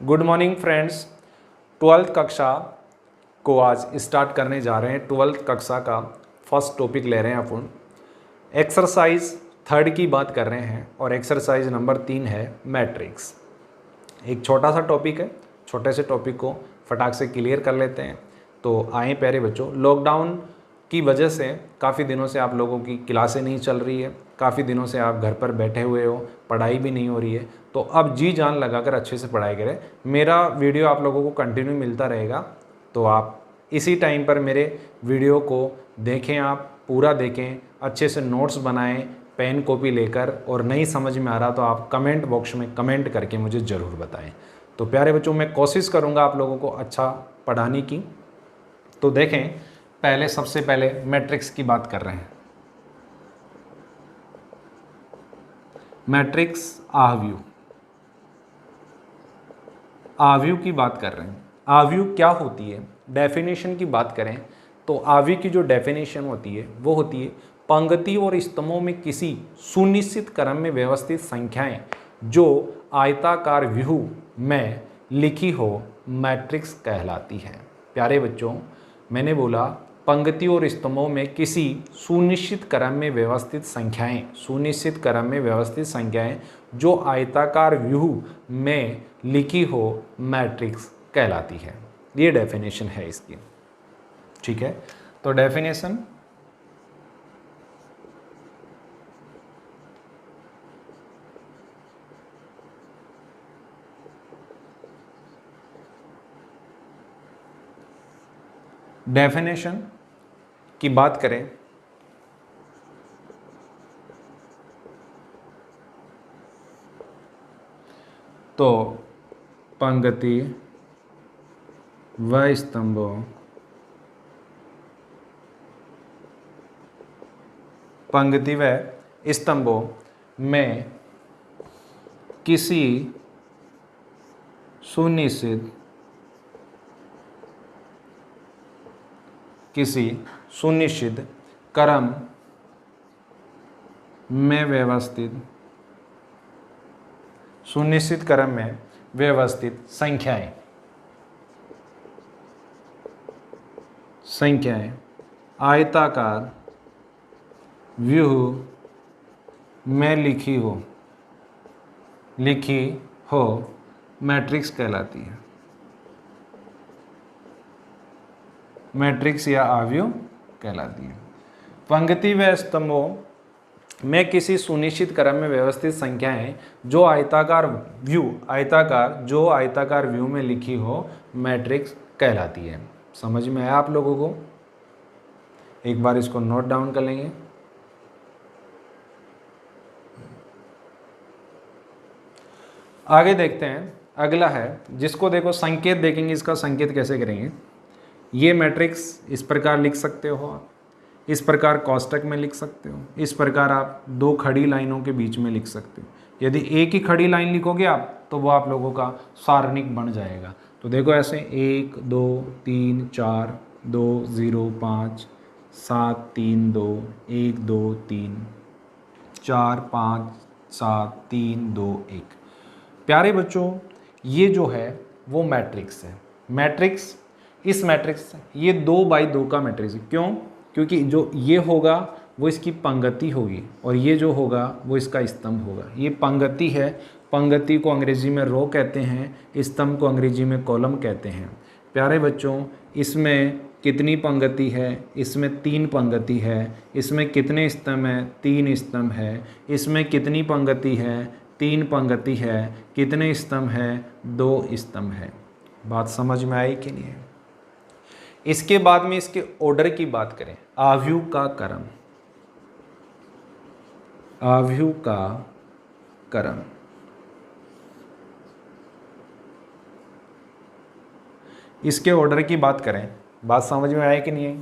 Good morning friends. 12th कक्षा को आज स्टार्ट करने जा रहे हैं। 12th कक्षा का फर्स्ट टॉपिक ले रहे हैं अपन। एक्सरसाइज 3rd की बात कर रहे हैं और एक्सरसाइज नंबर 3 है मैट्रिक्स। एक छोटा सा टॉपिक है, छोटे से टॉपिक को फटाक से क्लियर कर लेते हैं। तो आए प्यारे बच्चों, लॉकडाउन की वजह से काफ़ी दिनों से आप लोगों की क्लासें नहीं चल रही है, काफ़ी दिनों से आप घर पर बैठे हुए हो, पढ़ाई भी नहीं हो रही है। तो अब जी जान लगाकर अच्छे से पढ़ाई करें। मेरा वीडियो आप लोगों को कंटिन्यू मिलता रहेगा, तो आप इसी टाइम पर मेरे वीडियो को देखें, आप पूरा देखें, अच्छे से नोट्स बनाएं पेन कॉपी लेकर। और नहीं समझ में आ रहा तो आप कमेंट बॉक्स में कमेंट करके मुझे ज़रूर बताएं। तो प्यारे बच्चों, मैं कोशिश करूँगा आप लोगों को अच्छा पढ़ाने की। तो देखें, पहले सबसे पहले मैट्रिक्स की बात कर रहे हैं। मैट्रिक्स आव्यूह, आव्यूह की बात कर रहे हैं। आव्यूह क्या होती है, डेफिनेशन की बात करें तो आव्यूह की जो डेफिनेशन होती है वो होती है पंक्ति और स्तंभों में किसी सुनिश्चित क्रम में व्यवस्थित संख्याएं जो आयताकार व्यूह में लिखी हो मैट्रिक्स कहलाती है। प्यारे बच्चों, मैंने बोला पंक्ति और स्तंभों में किसी सुनिश्चित क्रम में व्यवस्थित संख्याएं, सुनिश्चित क्रम में व्यवस्थित संख्याएं जो आयताकार व्यूह में लिखी हो मैट्रिक्स कहलाती है। ये डेफिनेशन है इसकी, ठीक है। तो डेफिनेशन की बात करें तो पंक्ति व स्तंभों, पंक्ति व स्तंभों में किसी सुनिश्चित क्रम में व्यवस्थित, सुनिश्चित क्रम में व्यवस्थित संख्याएं आयताकार व्यूह में लिखी हो मैट्रिक्स कहलाती है। मैट्रिक्स या आव्यूह कहलाती है। पंक्ति व स्तंभों में किसी सुनिश्चित क्रम में व्यवस्थित संख्याएं जो आयताकार व्यू में लिखी हो मैट्रिक्स कहलाती है। समझ में आया आप लोगों को? एक बार इसको नोट डाउन कर लेंगे। आगे देखते हैं, अगला है जिसको देखो संकेत देखेंगे, इसका संकेत कैसे करेंगे। ये मैट्रिक्स इस प्रकार लिख सकते हो आप, इस प्रकार कोष्टक में लिख सकते हो, इस प्रकार आप दो खड़ी लाइनों के बीच में लिख सकते हो। यदि एक ही खड़ी लाइन लिखोगे आप तो वो आप लोगों का सारणिक बन जाएगा। तो देखो ऐसे 1 2 3 4 2 0 5 7 3 2 1 2 3 4 5 7 3 2 1। प्यारे बच्चों, ये जो है वो मैट्रिक्स है। मैट्रिक्स, इस मैट्रिक्स ये 2x2 का मैट्रिक्स है। क्यों? क्योंकि जो ये होगा वो इसकी पंक्ति होगी और ये जो होगा वो इसका स्तंभ होगा। ये पंक्ति है, पंक्ति को अंग्रेजी में रो कहते हैं, स्तंभ को अंग्रेजी में कॉलम कहते हैं। प्यारे बच्चों, इसमें कितनी पंक्ति है? इसमें 3 पंक्ति है। इसमें कितने स्तंभ हैं? 3 स्तंभ है। इसमें कितनी पंक्ति है? 3 पंक्ति है। कितने स्तंभ है? 2 स्तंभ है। बात समझ में आई कि नहीं? इसके बाद में इसके ऑर्डर की बात करें, आव्यूह का क्रम, आव्यूह का क्रम। इसके ऑर्डर की बात करें, बात समझ में आए कि नहीं आई?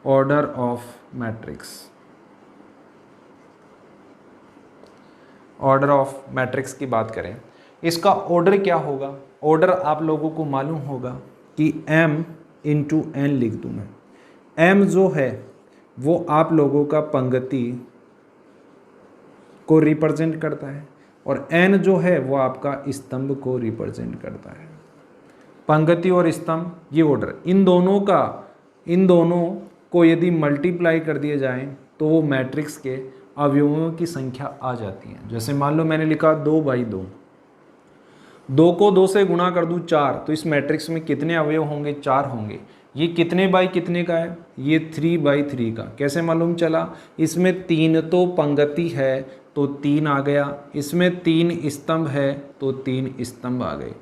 Order of matrix, order of matrix की बात करें, इसका ऑर्डर क्या होगा? ऑर्डर आप लोगों को मालूम होगा कि m × n लिख दूँ मैं। m जो है वो आप लोगों का पंक्ति को रिप्रेजेंट करता है, और n जो है वो आपका स्तंभ को रिप्रेजेंट करता है। पंक्ति और स्तंभ ये ऑर्डर, इन दोनों को यदि मल्टीप्लाई कर दिए जाएं तो वो मैट्रिक्स के अवयवों की संख्या आ जाती है। जैसे मान लो मैंने लिखा 2/2, 2 को 2 से गुणा कर दूं 4, तो इस मैट्रिक्स में कितने अवयव होंगे? 4 होंगे। ये कितने बाई कितने का है? ये 3/3 का। कैसे मालूम चला? इसमें 3 तो पंक्ति है तो 3 आ गया, इसमें 3 स्तंभ है तो 3 स्तंभ आ गए।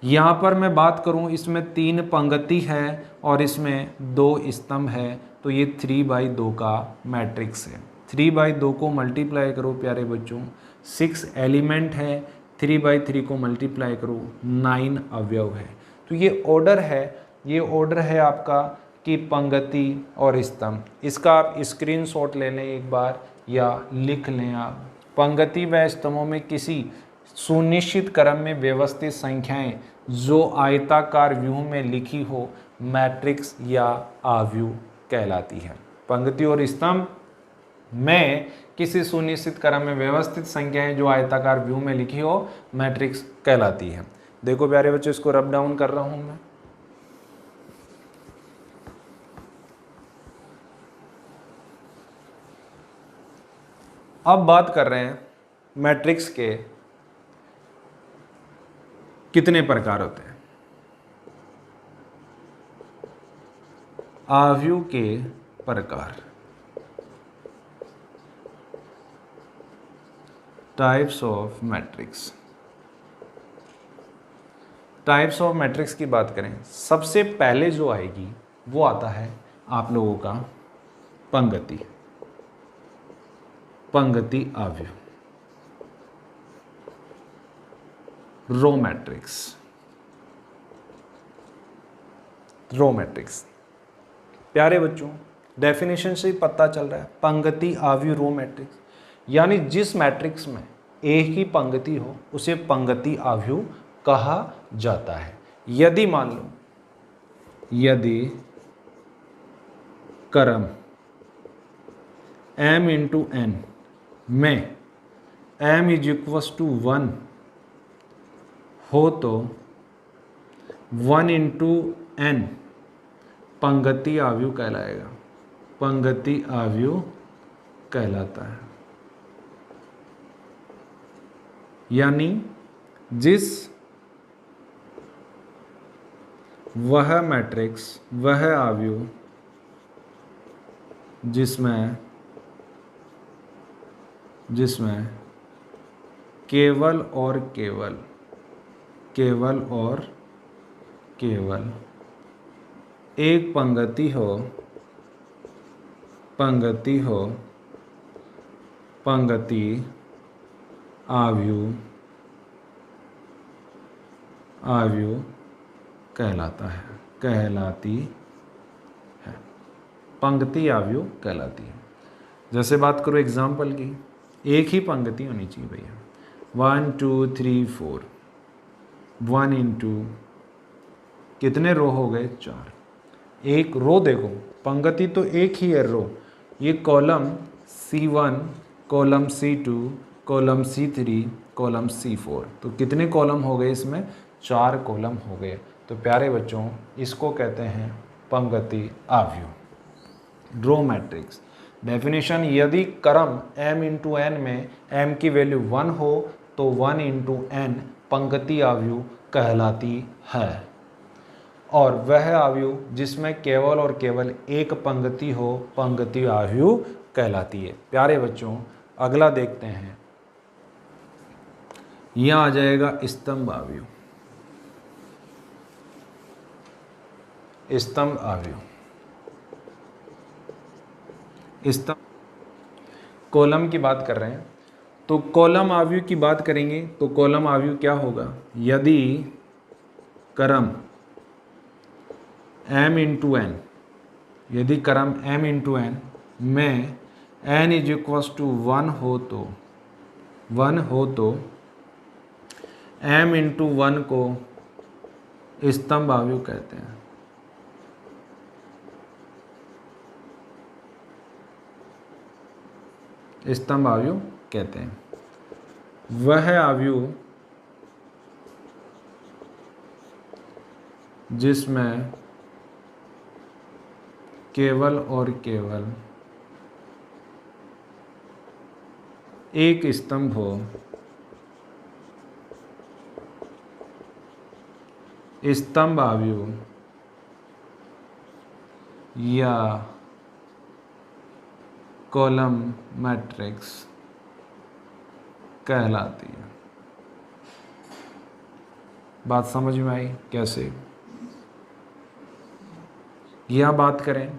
यहाँ पर मैं बात करूँ, इसमें 3 पंक्ति है और इसमें 2 स्तंभ है, तो ये 3/2 का मैट्रिक्स है। 3/2 को मल्टीप्लाई करो प्यारे बच्चों, 6 एलिमेंट है, 3/3 को मल्टीप्लाई करो 9 अवयव है। तो ये ऑर्डर है आपका कि पंक्ति और स्तंभ। इसका आप स्क्रीनशॉट ले लें एक बार या लिख लें आप। पंक्ति व स्तंभों में किसी सुनिश्चित क्रम में व्यवस्थित संख्याएं जो आयताकार व्यूह में लिखी हो मैट्रिक्स या आव्यूह कहलाती है। पंक्ति और स्तंभ में किसी सुनिश्चित क्रम में व्यवस्थित संख्याएं जो आयताकार व्यू में लिखी हो मैट्रिक्स कहलाती है। देखो प्यारे बच्चों, इसको रब डाउन कर रहा हूं मैं। अब बात कर रहे हैं मैट्रिक्स के कितने प्रकार होते हैं। आव्यूह के प्रकार, types of matrix. Types of matrix की बात करें, सबसे पहले जो आएगी वो आता है आप लोगों का पंक्ति आव्यूह, रो मैट्रिक्स। प्यारे बच्चों, डेफिनेशन से ही पता चल रहा है, पंक्ति आव्यूह रो मैट्रिक्स, यानी जिस मैट्रिक्स में एक ही पंक्ति हो उसे पंक्ति आव्यूह कहा जाता है। यदि मान लो, यदि क्रम m × n में m = 1 हो तो 1 × n पंक्ति आव्यूह कहलाएगा, पंक्ति आव्यूह कहलाता है। यानी जिस वह मैट्रिक्स, वह आव्यूह जिसमें केवल और केवल एक पंक्ति हो, पंक्ति आव्यूह कहलाती है, पंक्ति आव्यूह कहलाती है। जैसे बात करो एग्जाम्पल की, एक ही पंक्ति होनी चाहिए भैया, 1 2 3 4, 1 × कितने रो हो गए? 4। एक रो देखो, पंक्ति तो एक ही है रो, ये column C1, column C2, column C3, column C4, तो कितने कॉलम हो गए इसमें? 4 कॉलम हो गए। तो प्यारे बच्चों, इसको कहते हैं पंक्ति आव्यूह, रो मैट्रिक्स। डेफिनेशन, यदि क्रम m × n में m की वैल्यू 1 हो तो 1 × n पंक्ति आव्यूह कहलाती है, और वह आव्यूह जिसमें केवल और केवल एक पंक्ति हो पंक्ति आव्यूह कहलाती है। प्यारे बच्चों, अगला देखते हैं, यहाँ आ जाएगा स्तंभ आव्यूह। स्तंभ आव्यूह, स्तंभ कॉलम की बात कर रहे हैं, तो कॉलम आव्यूह की बात करेंगे तो कॉलम आव्यूह क्या होगा? यदि क्रम m × n, यदि क्रम m × n में n = 1 हो तो m × 1 को स्तंभ आव्यूह कहते हैं। स्तंभ आव्यूह कहते हैं। वह अवयव जिसमें केवल और केवल एक स्तंभ हो, स्तंभ अवयव या कॉलम मैट्रिक्स कहलाती है। बात समझ में आई कैसे? यह बात करें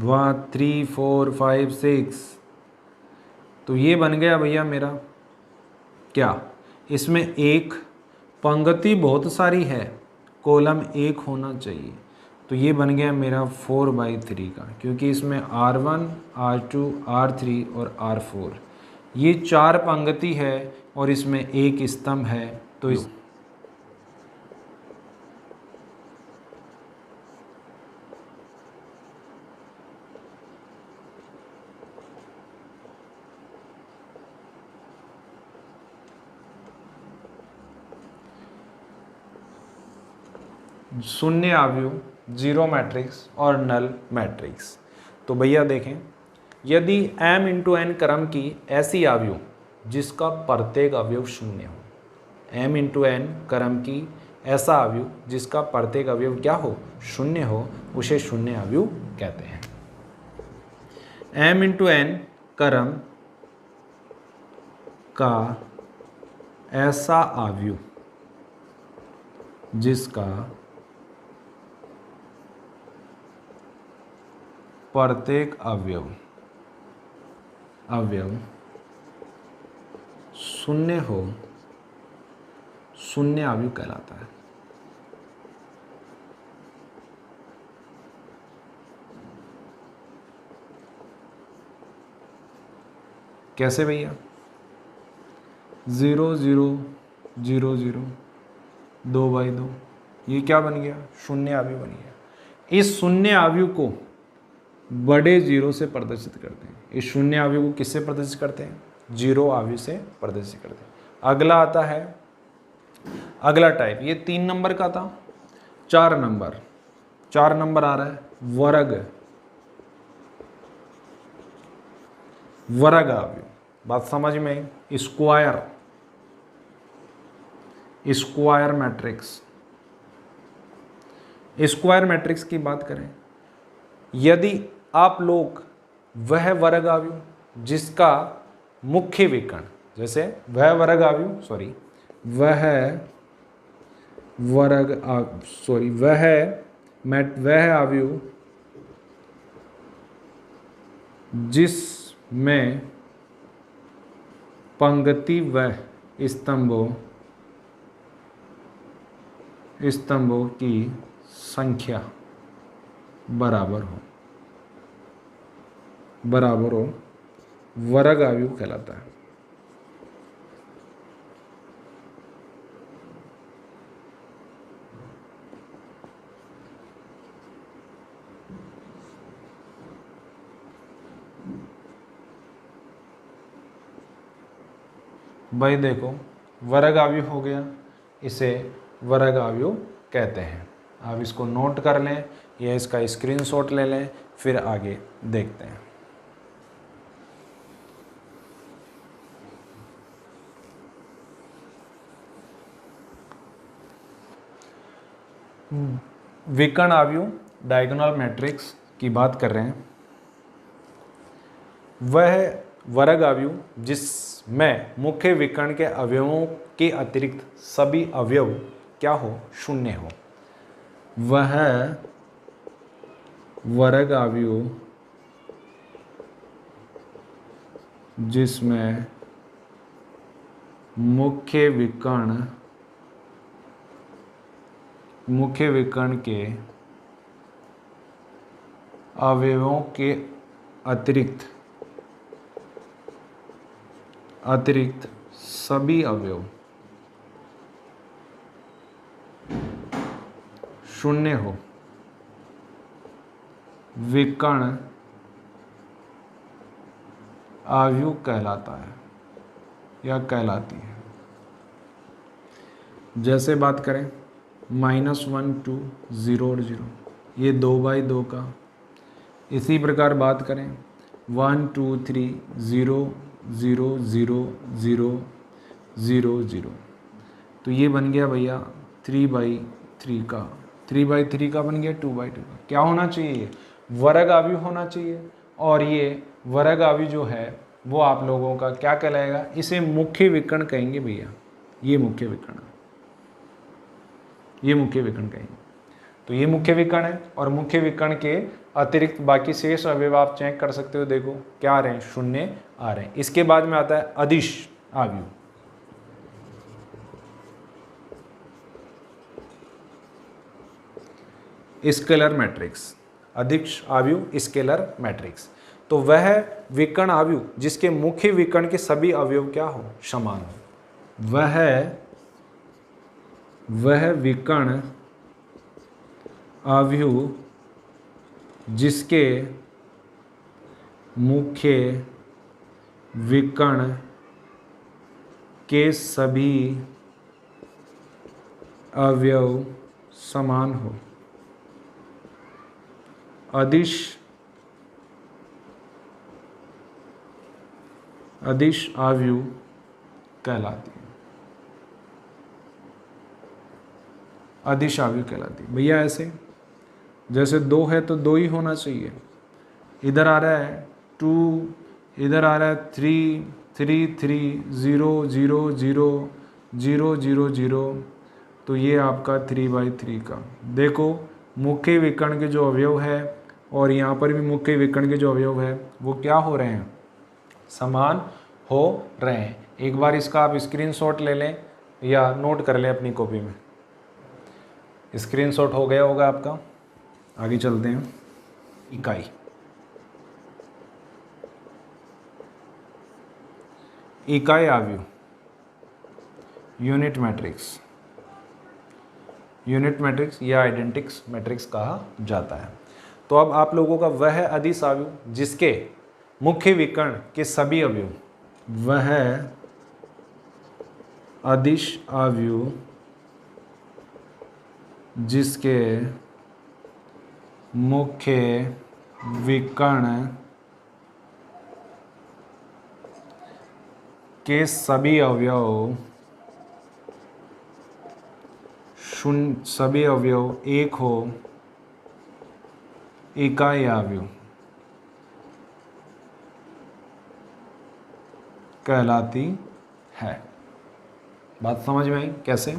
1 3 4 5 6, तो ये बन गया भैया मेरा क्या, इसमें एक पंक्ति बहुत सारी है, कॉलम एक होना चाहिए, तो ये बन गया मेरा 4/3 का, क्योंकि इसमें R1 R2 R3 और R4 ये 4 पंक्ति है और इसमें एक स्तंभ है, तो इस शून्य अवयव, जीरो मैट्रिक्स और नल मैट्रिक्स। तो भैया देखें, यदि m इंटू n क्रम की ऐसी अवयव जिसका प्रत्येक अवयव शून्य हो, m इंटू n क्रम की ऐसा अवयव जिसका प्रत्येक अवयव क्या हो, शून्य हो, उसे शून्य अवयव कहते हैं। m इंटू n क्रम का ऐसा अवयव जिसका प्रत्येक अवयव शून्य हो, शून्य अवयव कहलाता है। कैसे भैया? 0 0 0 0 2/2, ये क्या बन गया, शून्य अवयव बन गया। इस शून्य अवयव को बड़े जीरो से प्रदर्शित करते हैं। इस शून्य अवयव को किससे प्रदर्शित करते हैं, जीरो अवयव से प्रदर्शित करते हैं। अगला आता है, अगला टाइप, ये 3 नंबर का था, 4 नंबर आ रहा है वर्ग अवयव। बात समझ में? Square matrix. स्क्वायर मैट्रिक्स की बात करें, यदि आप लोग वह वर्ग अवयव जिसका मुख्य विकर्ण, जैसे वह वर्ग अवयव अवयव जिसमें पंक्ति व स्तंभों की संख्या बराबर हो वर्ग अवयव कहलाता है। भाई देखो, वर्ग अवयव हो गया, इसे वर्ग अवयव कहते हैं। आप इसको नोट कर लें या इसका स्क्रीनशॉट ले लें, फिर आगे देखते हैं। विकर्ण अवयव, डायगोनल मैट्रिक्स की बात कर रहे हैं। वह वर्ग अवयव जिसमें मुख्य विकर्ण के अवयवों के अतिरिक्त सभी अवयव क्या हो, शून्य हो, वह वर्ग अवयव जिसमें मुख्य विकर्ण के अवयवों के अतिरिक्त सभी अवयव शून्य हो, विकर्ण अवयव कहलाता है। या कहलाती है। जैसे बात करें -1 2 0 और 0, ये 2/2 का। इसी प्रकार बात करें 1 2 3 0 0 0 0 0 0, तो ये बन गया भैया 3/3 का। 3/3 का बन गया 2/2 का। क्या होना चाहिए? वर्ग आव्यूह होना चाहिए। और ये वर्ग आव्यूह जो है वो आप लोगों का क्या कहलाएगा? इसे मुख्य विकर्ण कहेंगे भैया। ये मुख्य विकर्ण, ये मुख्य विकर्ण कहेंगे। तो ये मुख्य विकर्ण है, और मुख्य विकर्ण के अतिरिक्त बाकी शेष अवयव आप चेक कर सकते हो। देखो क्या आ रहे हैं? 0 आ रहे हैं। इसके बाद में आता है अदिश आव्यूह। स्केलर मैट्रिक्स, अदिश आव्यूह स्केलर मैट्रिक्स। तो वह विकर्ण आव्यूह जिसके मुख्य विकर्ण के सभी अवयव क्या हो? समान हो। वह विकर्ण आव्यूह जिसके मुख्य विकर्ण के सभी अवयव समान हो। अदिश आव्यूह कहलाती है। अदिश आव्यूह कहलाती है भैया। ऐसे जैसे 2 है तो 2 ही होना चाहिए। इधर आ रहा है 2, इधर आ रहा है 3 3 3 0 0 0 0 0 0, तो ये आपका 3/3 का। देखो मुख्य विकर्ण के जो अवयव है और यहाँ पर भी मुख्य विकर्ण के जो अवयव है वो क्या हो रहे हैं? समान हो रहे हैं। एक बार इसका आप स्क्रीनशॉट ले लें या नोट कर लें अपनी कॉपी में। स्क्रीनशॉट हो गया होगा आपका। आगे चलते हैं। इकाई, इकाई आव्यूह, यूनिट मैट्रिक्स। यूनिट मैट्रिक्स या आइडेंटिक्स मैट्रिक्स कहा जाता है। तो अब आप लोगों का वह अदिश आव्यूह जिसके मुख्य विकर्ण के सभी अवयव, वह अदिश आव्यूह जिसके मुख्य विकर्ण के सभी अवयव सभी अवयव एक हो, इकाई आव्यूह कहलाती है। बात समझ में आई? कैसे?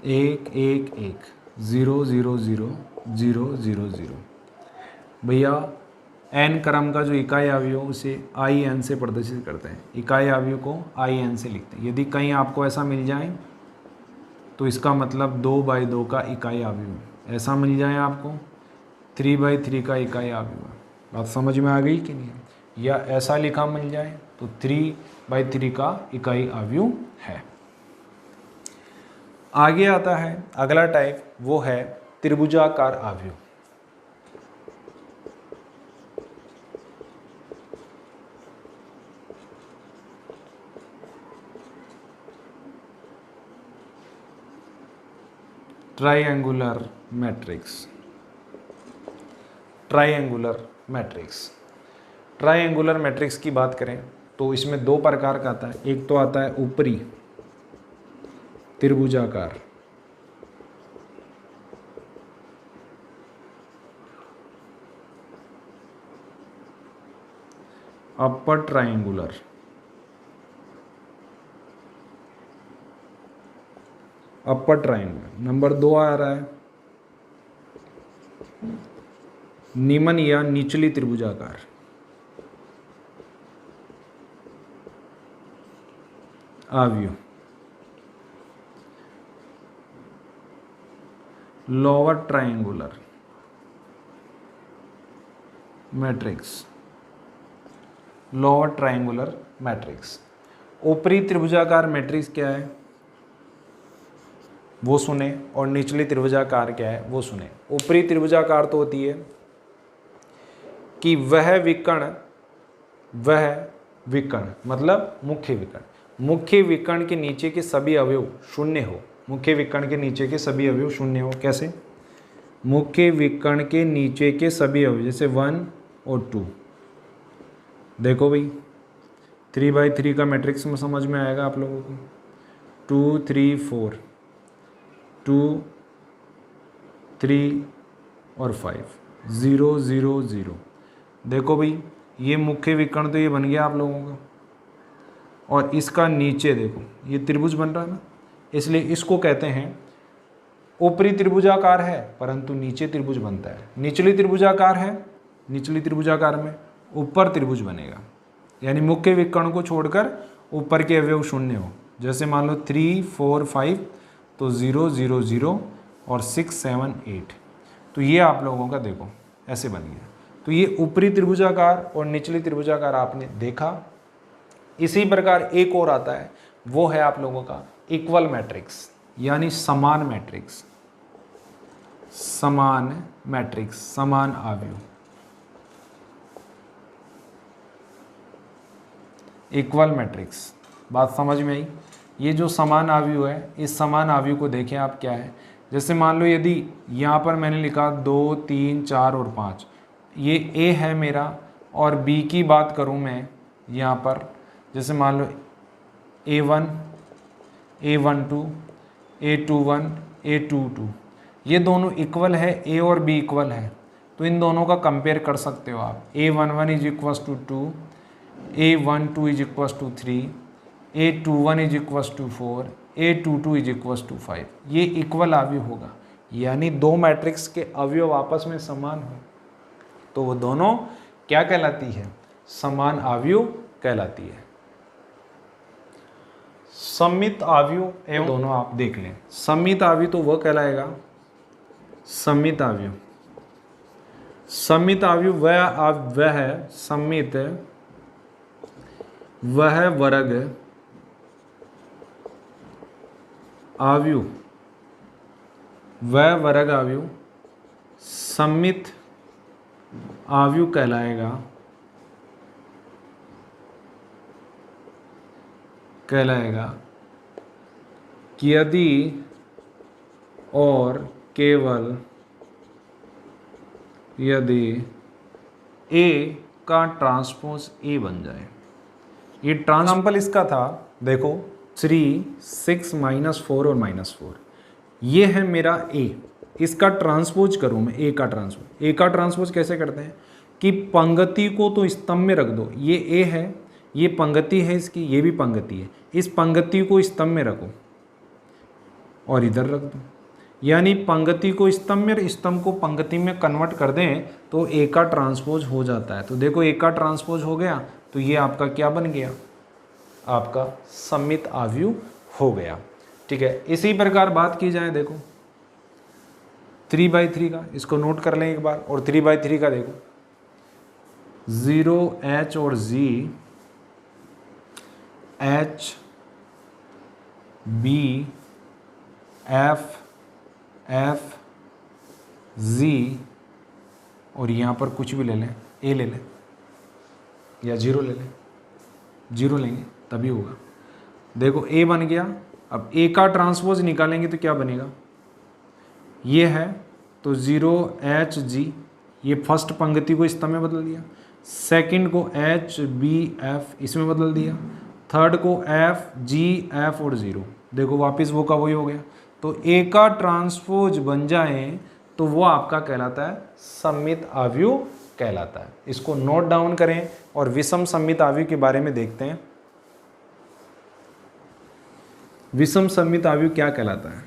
1 1 1 0 0 0 0 0 0 भैया n क्रम का जो इकाई आव्यूह उसे IN से प्रदर्शित करते हैं। इकाई आव्यूह को IN से लिखते हैं। यदि कहीं आपको ऐसा मिल जाए तो इसका मतलब 2/2 का इकाई आव्यूह। ऐसा मिल जाए आपको 3/3 का इकाई आव्यूह। बात समझ में आ गई कि नहीं? या ऐसा लिखा मिल जाए तो 3/3 का इकाई आव्यूह है। आगे आता है अगला टाइप, वो है त्रिभुजाकार आव्यूह। Triangular matrix. Triangular matrix, triangular matrix की बात करें तो इसमें 2 प्रकार का आता है। एक तो आता है ऊपरी त्रिभुजाकार, अपर ट्राइएंगुलर, अपर ट्राइएंगुलर। नंबर 2 आ रहा है निम्न या निचली त्रिभुजाकार, आव्यूह। Lower triangular matrix, lower triangular matrix. ऊपरी त्रिभुजाकार मैट्रिक्स क्या है वो सुने, और निचली त्रिभुजाकार क्या है वो सुने। ऊपरी त्रिभुजाकार तो होती है कि वह विकर्ण मतलब मुख्य विकर्ण। मुख्य विकर्ण के नीचे के सभी अवयव शून्य हो, मुख्य विकर्ण के नीचे के सभी अवयव शून्य हो। कैसे? मुख्य विकर्ण के नीचे के सभी अवयव जैसे 1 और 2। देखो भाई 3/3 का मैट्रिक्स में समझ में आएगा आप लोगों को। 2 3 4, 2 3 और 5, 0 0 0। देखो भाई ये मुख्य विकर्ण तो ये बन गया आप लोगों का, और इसका नीचे देखो ये त्रिभुज बन रहा है ना, इसलिए इसको कहते हैं ऊपरी त्रिभुजाकार है परंतु नीचे त्रिभुज बनता है। निचली त्रिभुजाकार है, निचली त्रिभुजाकार में ऊपर त्रिभुज बनेगा, यानी मुख्य विकर्ण को छोड़कर ऊपर के अवयव शून्य हो। जैसे मान लो 3 4 5 तो 0 0 0 और 6 7 8, तो ये आप लोगों का देखो ऐसे बन गया। तो ये ऊपरी त्रिभुजाकार और निचली त्रिभुजाकार आपने देखा। इसी प्रकार एक और आता है, वो है आप लोगों का इक्वल मैट्रिक्स, यानी समान मैट्रिक्स। समान मैट्रिक्स, समान आव्यूह, इक्वल मैट्रिक्स। बात समझ में आई? ये जो समान आव्यूह है, इस समान आव्यूह को देखें आप क्या है। जैसे मान लो यदि यहाँ पर मैंने लिखा 2 3 4 और 5, ये A है मेरा, और B की बात करूँ मैं यहाँ पर, जैसे मान लो A1 A12 A21 A22, ये दोनों इक्वल है, A और B इक्वल है, तो इन दोनों का कंपेयर कर सकते हो आप। A11 is equals to 2, A12 is equals to 3, A21 is equals to 4, A22 is equals to 5। ये इक्वल आव्यूह होगा, यानी दो मैट्रिक्स के अवयव आपस में समान हो तो वो दोनों क्या कहलाती है? समान आव्यूह कहलाती है। सममित आव्यूह एवं दोनों आप देख लें। सममित आव्यूह तो वह कहलाएगा, सममित आव्यूह, सममित आव्यूह वह है, सममित वह वर्ग आव्यूह, वह वर्ग आव्यूह सममित आव्यूह कहलाएगा, कि यदि और केवल यदि A का ट्रांसपोज A बन जाए। ये ट्रांसएम्पल इसका था, देखो 3 6 -4 और -4, ये है मेरा A। इसका ट्रांसपोज करूँ मैं, A का ट्रांसपोज। A का ट्रांसपोज कैसे करते हैं कि पंक्ति को तो स्तंभ में रख दो, ये A है, ये पंक्ति है इसकी, ये भी पंक्ति है, इस पंक्ति को स्तंभ में रखो और इधर रख दो, यानी पंक्ति को स्तंभ में, स्तंभ को पंक्ति में कन्वर्ट कर दें तो A का ट्रांसपोज हो जाता है। तो देखो A का ट्रांसपोज हो गया, तो ये आपका क्या बन गया? आपका सममित आव्यूह हो गया। ठीक है, इसी प्रकार बात की जाए, देखो 3/3 का, इसको नोट कर लें एक बार, और 3/3 का देखो 0 H और G, H B F F Z, और यहाँ पर कुछ भी ले लें, A ले लें या 0 ले लें, 0 लेंगे तभी होगा। देखो A बन गया। अब A का ट्रांसपोज निकालेंगे तो क्या बनेगा? ये है तो 0 H G, ये फर्स्ट पंक्ति को स्तंभ में बदल दिया, सेकंड को H B F इसमें बदल दिया, थर्ड को F G F और 0, देखो वापस वो का वही हो गया। तो A का ट्रांसपोज बन जाए तो वो आपका कहलाता है सममित आव्यूह कहलाता है। इसको नोट डाउन करें और विषम सममित आव्यूह के बारे में देखते हैं। विषम सममित आव्यूह क्या कहलाता है?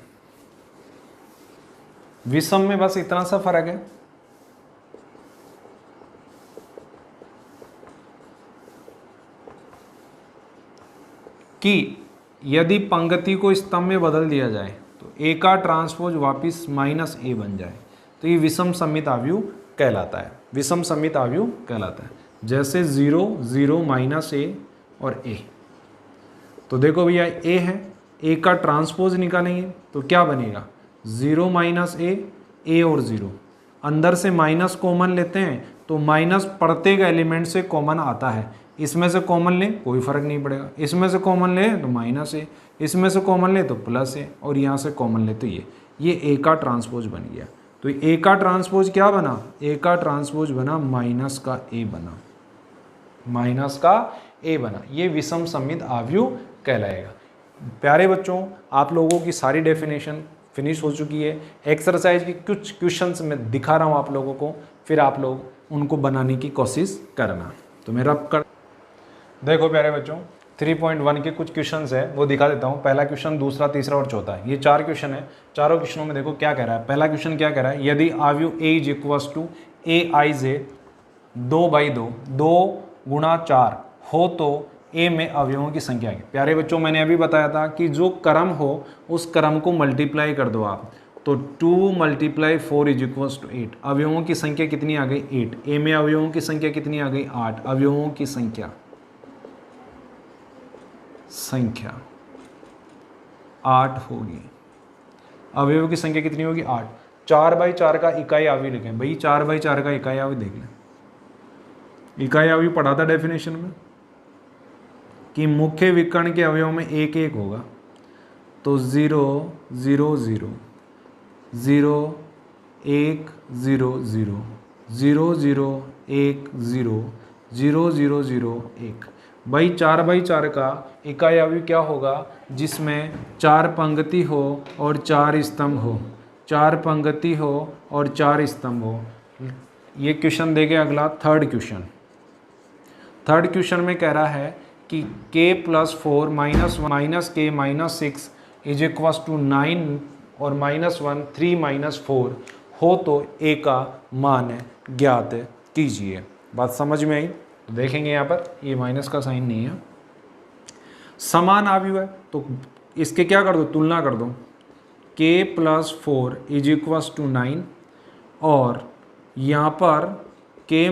विषम में बस इतना सा फर्क है कि यदि पंक्ति को स्तंभ में बदल दिया जाए तो A का ट्रांसपोज वापिस -A बन जाए तो ये विषम सममित आव्यूह कहलाता है। विषम सममित आव्यूह कहलाता है। जैसे 0 0 -A और A, तो देखो भैया A है, A का ट्रांसपोज निकालेंगे तो क्या बनेगा? 0 -A, A और 0, अंदर से माइनस कॉमन लेते हैं तो माइनस प्रत्येक एलिमेंट से कॉमन आता है, इसमें से कॉमन ले कोई फ़र्क नहीं पड़ेगा, इसमें से कॉमन ले तो माइनस ए, इसमें से कॉमन ले तो प्लस ए, और यहाँ से कॉमन ले तो ये ए का ट्रांसपोज बन गया। तो ए का ट्रांसपोज क्या बना, ए का ट्रांसपोज बना माइनस का ए बना, माइनस का ए बना। ये विषम सममित आव्यूह कहलाएगा। प्यारे बच्चों, आप लोगों की सारी डेफिनेशन फिनिश हो चुकी है। एक्सरसाइज की कुछ क्वेश्चंस मैं दिखा रहा हूँ आप लोगों को, फिर आप लोग उनको बनाने की कोशिश करना। तो मेरा देखो प्यारे बच्चों, 3.1 के कुछ क्वेश्चंस है वो दिखा देता हूँ। पहला क्वेश्चन, दूसरा, तीसरा और चौथा, ये 4 क्वेश्चन है। चारों क्वेश्चनों में देखो क्या कह रहा है। पहला क्वेश्चन क्या कह रहा है, यदि आव्यूह ए इज इक्वल्स टू ए आई जे 2/2 2 गुणा 4 हो तो ए में अवयवों की संख्या है। प्यारे बच्चों, मैंने अभी बताया था कि जो क्रम हो उस क्रम को मल्टीप्लाई कर दो आप। तो 2 × 4 इज इक्वल्स टू 8। अवयवों की संख्या कितनी आ गई, 8। ए में अवयवों की संख्या कितनी आ गई, 8। अवयवों की संख्या 8 होगी। अवयवों की संख्या कितनी होगी, 8। 4/4 का इकाई अवयव लिखें भाई, 4/4 का इकाई अवयव देख लें। इकाई अवयव पढ़ा था डेफिनेशन में कि मुख्य विकर्ण के अवयव में 1 1 होगा। तो 0 0 0 0 1 0 0 0 0 1 0 0 0 0 1। भाई 4/4 का इकाई अवयव क्या होगा, जिसमें 4 पंक्ति हो और 4 स्तंभ हो, 4 पंक्ति हो और 4 स्तंभ हो। ये क्वेश्चन देखे अगला थर्ड क्वेश्चन में कह रहा है कि k+4 - k - 6 is equals to 9 और -1 3 - 4 हो तो a का मान ज्ञात कीजिए। बात समझ में आई? तो देखेंगे यहाँ पर ये माइनस का साइन नहीं है, समान आव्यूह है तो इसके क्या कर दो, तुलना कर दो। k+4 इज इक्वल्स टू 9 और यहाँ पर k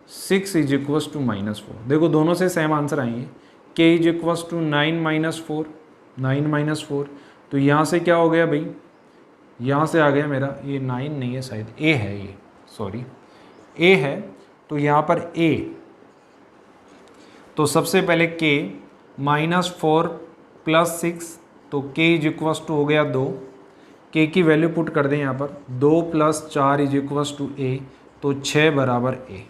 - 6 इज इक्वल्स टू -4। देखो दोनों से सेम आंसर आएंगे। k is equals to 9 - 4 9 - 4। तो यहाँ से क्या हो गया भाई, यहाँ से आ गया मेरा, ये 9 नहीं है शायद, a है ये, सॉरी a है। तो यहाँ पर a, तो सबसे पहले k -4 + 6, तो k इज इक्वल्स टू हो गया 2। k की वैल्यू पुट कर दें यहाँ पर, 2 + 4 इज इक्वल्स टू a, तो 6 बराबर a।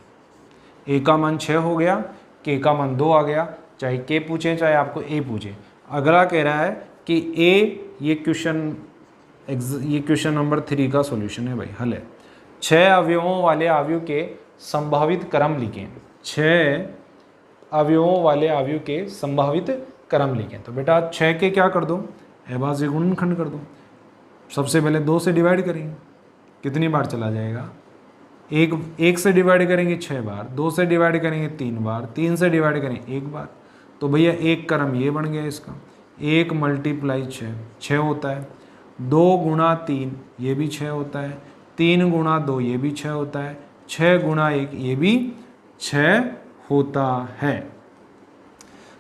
a का मान 6 हो गया, k का मान 2 आ गया। चाहे k पूछे चाहे आपको a पूछे। अगला कह रहा है कि a, ये क्वेश्चन नंबर 3 का सॉल्यूशन है भाई, हल है। 6 अवयवों वाले आव्यूह के संभावित क्रम लिखें। 6 अवयवों वाले आव्यूह के संभावित क्रम लिखें। तो बेटा 6 के क्या कर दो, एबा से गुणनखंड कर दो। सबसे पहले 2 से डिवाइड करेंगे, कितनी बार चला जाएगा, 1 से डिवाइड करेंगे 6 बार, 2 से डिवाइड करेंगे 3 बार, 3 से डिवाइड करेंगे 1 बार। तो भैया एक क्रम ये बन गया इसका, 1 × 6 होता है। 2 × 3 ये भी 6 होता है। 3 × 2 ये भी 6 होता है। 6 × 1 ये भी 6 होता है।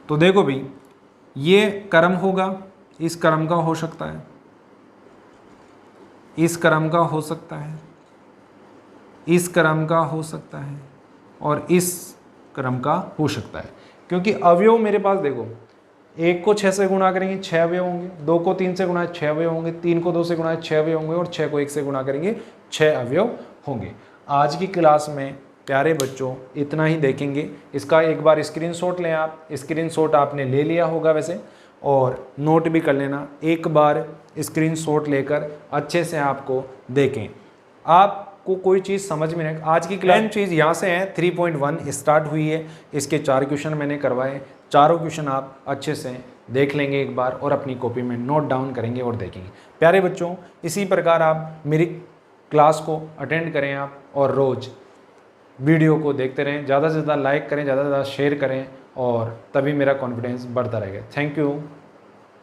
तो देखो भाई, ये क्रम होगा, इस क्रम का हो सकता है, इस क्रम का हो सकता है, इस क्रम का हो सकता है और इस क्रम का हो सकता है। क्योंकि अवयव मेरे पास देखो, 1 को 6 से गुणा करेंगे 6 अवयव होंगे, 2 को 3 से गुणा 6 अवयव होंगे, 3 को 2 से गुणा 6 अवयव होंगे और 6 को 1 से गुणा करेंगे 6 अवयव होंगे। आज की क्लास में प्यारे बच्चों इतना ही देखेंगे। इसका एक बार स्क्रीनशॉट लें आप, स्क्रीनशॉट आपने ले लिया होगा वैसे, और नोट भी कर लेना। एक बार स्क्रीनशॉट लेकर अच्छे से आपको देखें, आपको कोई चीज़ समझ में नहीं। आज की क्लास चीज़ यहाँ से है, 3.1 स्टार्ट हुई है, इसके 4 क्वेश्चन मैंने करवाए। चारों क्वेश्चन आप अच्छे से देख लेंगे एक बार और अपनी कॉपी में नोट डाउन करेंगे और देखेंगे। प्यारे बच्चों, इसी प्रकार आप मेरी क्लास को अटेंड करें आप, और रोज़ वीडियो को देखते रहें, ज़्यादा से ज़्यादा लाइक करें, ज़्यादा से ज़्यादा शेयर करें, और तभी मेरा कॉन्फिडेंस बढ़ता रहेगा। Thank you.